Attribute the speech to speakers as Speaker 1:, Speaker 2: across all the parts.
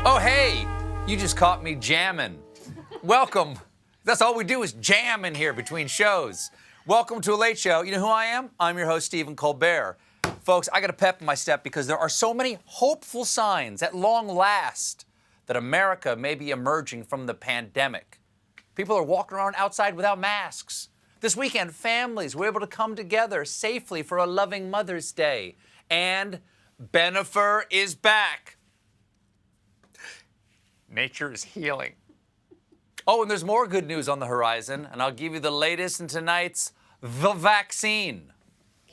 Speaker 1: Oh, hey, you just caught me jamming. Welcome. That's all we do is jam in here between shows. Welcome to a late show. You know who I am? I'm your host, Stephen Colbert. Folks, I got a pep in my step because there are so many hopeful signs at long last that America may be emerging from the pandemic. People are walking around outside without masks. This weekend, families were able to come together safely for a loving Mother's Day. And Benifer is back. Nature is healing. Oh, and there's more good news on the horizon, and I'll give you the latest in tonight's The Vaccine.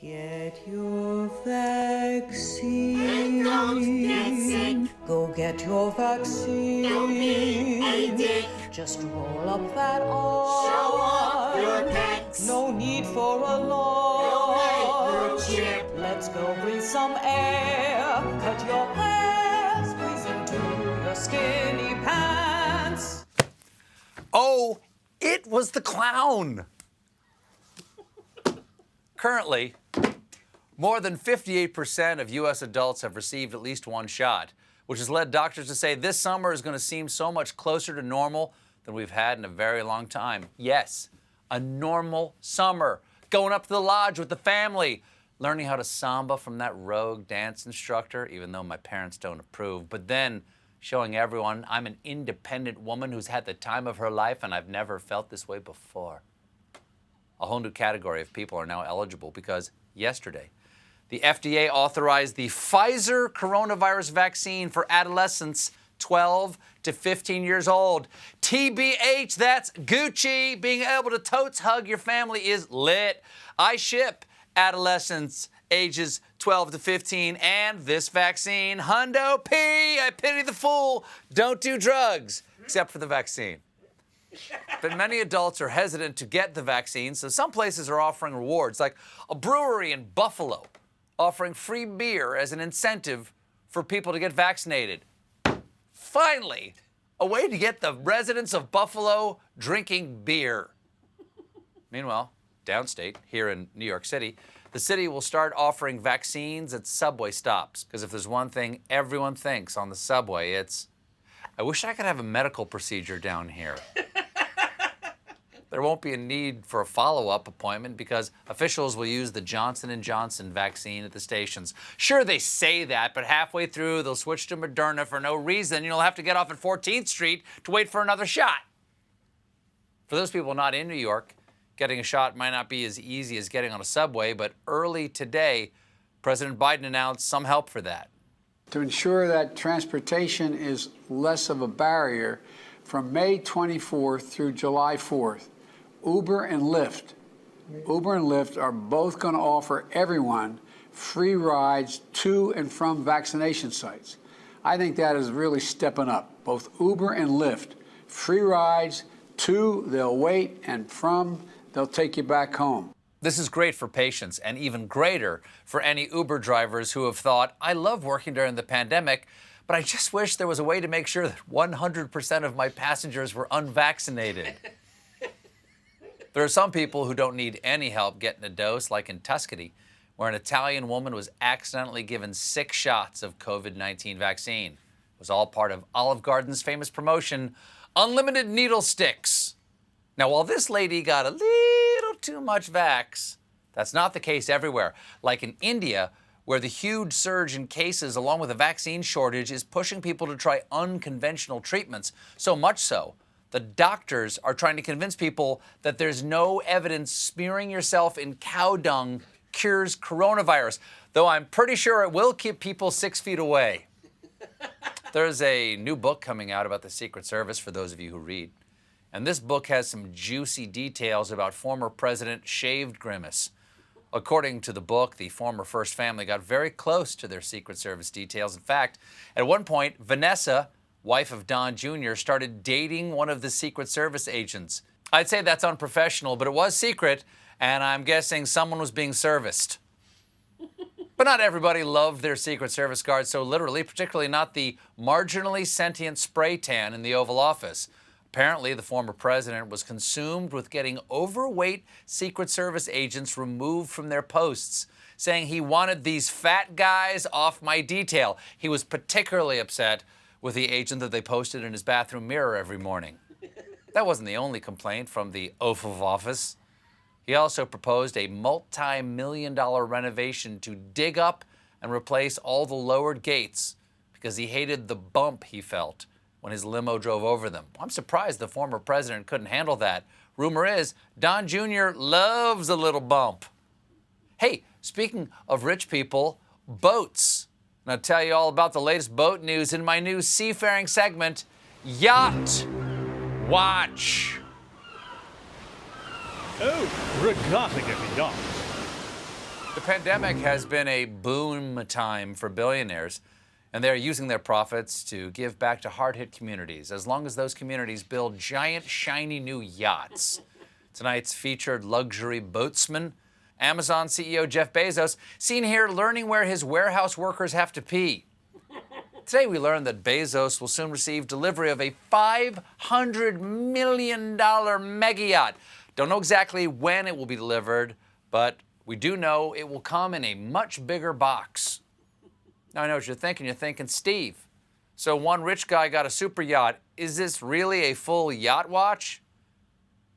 Speaker 2: Get your vaccine.
Speaker 3: Don't get sick.
Speaker 2: Go get your vaccine.
Speaker 3: Don't be a dick.
Speaker 2: Just roll up that arm.
Speaker 3: Show off your pecs.
Speaker 2: No need for a
Speaker 3: No
Speaker 2: microchip.
Speaker 3: microchip.
Speaker 2: Let's go breathe some air. Cut your hair. Squeeze into your skinny pants.
Speaker 1: Oh, it was the clown. Currently, more than 58% of U.S. adults have received at least one shot, which has led doctors to say this summer is going to seem so much closer to normal than we've had in a very long time. Yes, a normal summer. Going up to the lodge with the family, learning how to samba from that rogue dance instructor, even though my parents don't approve, but then showing everyone I'm an independent woman who's had the time of her life and I've never felt this way before. A whole new category of people are now eligible because yesterday, the FDA authorized the Pfizer coronavirus vaccine for adolescents 12 to 15 years old. TBH, that's Gucci. Being able to totes hug your family is lit. I ship adolescents ages 12 to 15 and this vaccine. Hundo P, I pity the fool. Don't do drugs, except for the vaccine. But many adults are hesitant to get the vaccine, so some places are offering rewards, like a brewery in Buffalo offering free beer as an incentive for people to get vaccinated. Finally, a way to get the residents of Buffalo drinking beer. Meanwhile, downstate, here in New York City, the city will start offering vaccines at subway stops. Because if there's one thing everyone thinks on the subway, it's, I wish I could have a medical procedure down here. There won't be a need for a follow-up appointment because officials will use the Johnson & Johnson vaccine at the stations. Sure, they say that, but halfway through, they'll switch to Moderna for no reason. You'll have to get off at 14th Street to wait for another shot. For those people not in New York, getting a shot might not be as easy as getting on a subway, but early today, President Biden announced some help for that.
Speaker 4: To ensure that transportation is less of a barrier, from May 24th through July 4th, Uber and Lyft are both going to offer everyone free rides to and from vaccination sites. I think that is really stepping up. Both Uber and Lyft, free rides to, they'll wait, and from, they'll take you back home.
Speaker 1: This is great for patients and even greater for any Uber drivers who have thought, I love working during the pandemic, but I just wish there was a way to make sure that 100% of my passengers were unvaccinated. There are some people who don't need any help getting a dose, like in Tuscany, where an Italian woman was accidentally given 6 shots of COVID-19 vaccine. It was all part of Olive Garden's famous promotion, Unlimited Needle Sticks. Now, while this lady got a little too much vax, that's not the case everywhere. Like in India, where the huge surge in cases along with a vaccine shortage is pushing people to try unconventional treatments. So much so, the doctors are trying to convince people that there's no evidence smearing yourself in cow dung cures coronavirus, though I'm pretty sure it will keep people 6 feet away. There's a new book coming out about the Secret Service for those of you who read. And this book has some juicy details about former President Shaved Grimace. According to the book, the former First Family got very close to their Secret Service details. In fact, at one point, Vanessa, wife of Don Jr., started dating one of the Secret Service agents. I'd say that's unprofessional, but it was secret, and I'm guessing someone was being serviced. But not everybody loved their Secret Service guards so literally, particularly not the marginally sentient spray tan in the Oval Office. Apparently, the former president was consumed with getting overweight Secret Service agents removed from their posts, saying he wanted these fat guys off my detail. He was particularly upset with the agent that they posted in his bathroom mirror every morning. That wasn't the only complaint from the oath of office. He also proposed a multi-million-dollar renovation to dig up and replace all the lowered gates because he hated the bump he felt when his limo drove over them. I'm surprised the former president couldn't handle that. Rumor is Don Jr. loves a little bump. Hey, speaking of rich people, boats. And I'll tell you all about the latest boat news in my new seafaring segment, Yacht Watch.
Speaker 5: Oh, regarding a yacht.
Speaker 1: The pandemic has been a boom time for billionaires, and they're using their profits to give back to hard-hit communities, as long as those communities build giant, shiny new yachts. Tonight's featured luxury boatsman, Amazon CEO Jeff Bezos, seen here learning where his warehouse workers have to pee. Today we learned that Bezos will soon receive delivery of a $500 million mega yacht. Don't know exactly when it will be delivered, but we do know it will come in a much bigger box. Now I know what you're thinking. You're thinking, Steve, so one rich guy got a super yacht. Is this really a full yacht watch?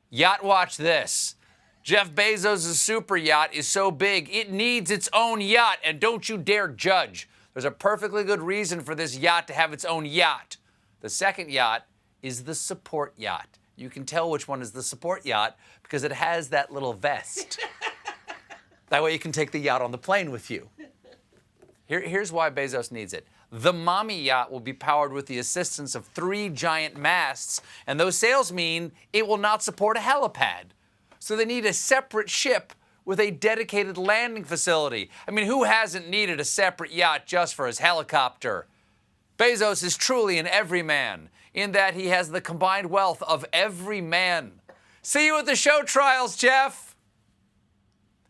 Speaker 1: Yacht watch this. Jeff Bezos' super yacht is so big, it needs its own yacht, and don't you dare judge. There's a perfectly good reason for this yacht to have its own yacht. The second yacht is the support yacht. You can tell which one is the support yacht because it has that little vest. That way you can take the yacht on the plane with you. Here's why Bezos needs it. The mommy yacht will be powered with the assistance of 3 giant masts, and those sails mean it will not support a helipad. So they need a separate ship with a dedicated landing facility. I mean, who hasn't needed a separate yacht just for his helicopter? Bezos is truly an everyman, in that he has the combined wealth of every man. See you at the show trials, Jeff!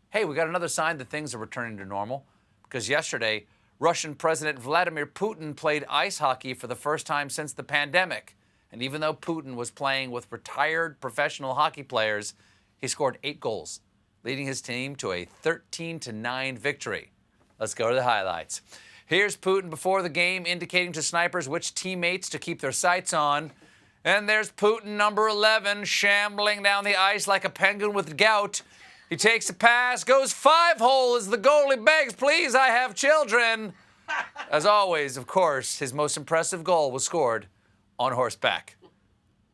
Speaker 1: Hey, we got another sign that things are returning to normal, because yesterday, Russian President Vladimir Putin played ice hockey for the first time since the pandemic. And even though Putin was playing with retired professional hockey players, he scored 8 goals, leading his team to a 13-9 victory. Let's go to the highlights. Here's Putin before the game, indicating to snipers which teammates to keep their sights on. And there's Putin, number 11, shambling down the ice like a penguin with gout. He takes a pass, goes 5-hole as the goalie begs, "Please, I have children." As always, of course, his most impressive goal was scored on horseback.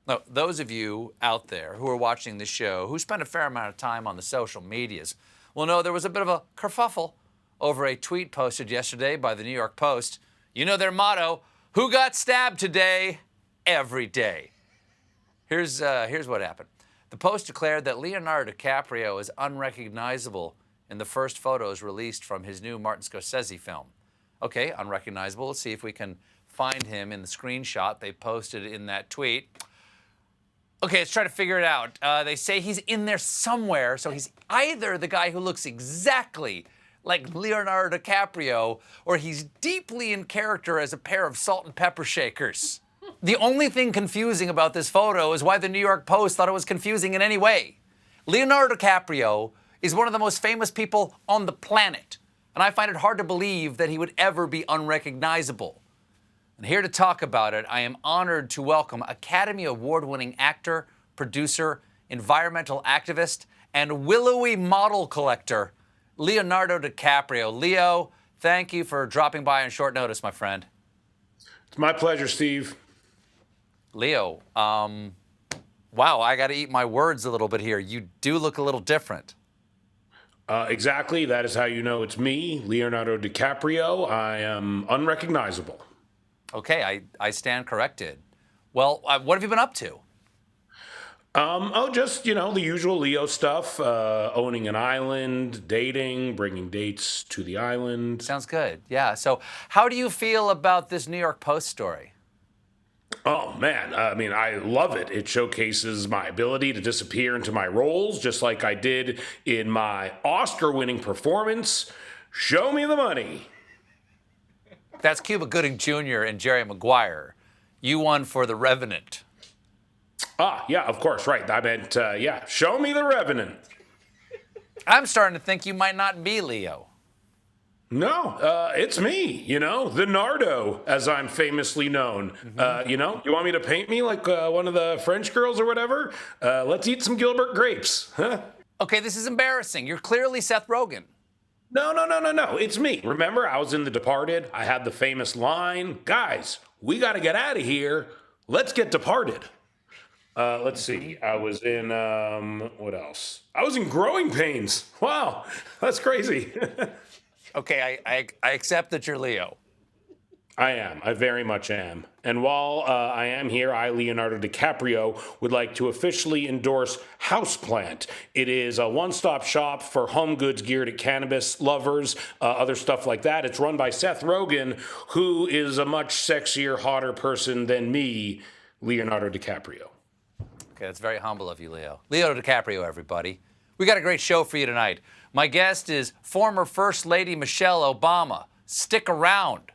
Speaker 1: Now, those of you out there who are watching this show, who spend a fair amount of time on the social medias, will know there was a bit of a kerfuffle over a tweet posted yesterday by the New York Post. You know their motto, who got stabbed today? Every day. Here's what happened. The Post declared that Leonardo DiCaprio is unrecognizable in the first photos released from his new Martin Scorsese film. Okay, unrecognizable. Let's see if we can find him in the screenshot they posted in that tweet. Okay, let's try to figure it out. They say he's in there somewhere, so he's either the guy who looks exactly like Leonardo DiCaprio, or he's deeply in character as a pair of salt and pepper shakers. The only thing confusing about this photo is why the New York Post thought it was confusing in any way. Leonardo DiCaprio is one of the most famous people on the planet, and I find it hard to believe that he would ever be unrecognizable. And here to talk about it, I am honored to welcome Academy Award-winning actor, producer, environmental activist, and willowy model collector, Leonardo DiCaprio. Leo, thank you for dropping by on short notice, my friend.
Speaker 6: It's my pleasure, Steve.
Speaker 1: Leo, wow, I got to eat my words a little bit here. You do look a little different.
Speaker 6: Exactly. That is how you know it's me, Leonardo DiCaprio. I am unrecognizable.
Speaker 1: Okay, I stand corrected. Well, what have you been up to?
Speaker 6: Just, the usual Leo stuff, owning an island, dating, bringing dates to the island.
Speaker 1: Sounds good. Yeah. So how do you feel about this New York Post story?
Speaker 6: Oh, man. I love it. It showcases my ability to disappear into my roles, just like I did in my Oscar-winning performance, Show Me the Money.
Speaker 1: That's Cuba Gooding Jr. and Jerry Maguire. You won for The Revenant.
Speaker 6: Ah, yeah, of course, right. I meant, Show Me the Revenant.
Speaker 1: I'm starting to think you might not be Leo.
Speaker 6: No, it's me, the Nardo, as I'm famously known. You want me to paint me like one of the French girls or whatever? Let's eat some Gilbert grapes, huh?
Speaker 1: Okay, this is embarrassing. You're clearly Seth Rogen.
Speaker 6: No, it's me. Remember, I was in The Departed. I had the famous line, guys, we got to get out of here. Let's get departed. Let's see. I was in, what else? I was in Growing Pains. Wow, that's crazy.
Speaker 1: Okay, I accept that you're Leo.
Speaker 6: I am. I very much am. And while I am here, I, Leonardo DiCaprio, would like to officially endorse Houseplant. It is a one-stop shop for home goods geared at cannabis lovers, other stuff like that. It's run by Seth Rogen, who is a much sexier, hotter person than me, Leonardo DiCaprio.
Speaker 1: Okay, that's very humble of you, Leo. Leo DiCaprio, everybody. We got a great show for you tonight. My guest is former First Lady Michelle Obama. Stick around.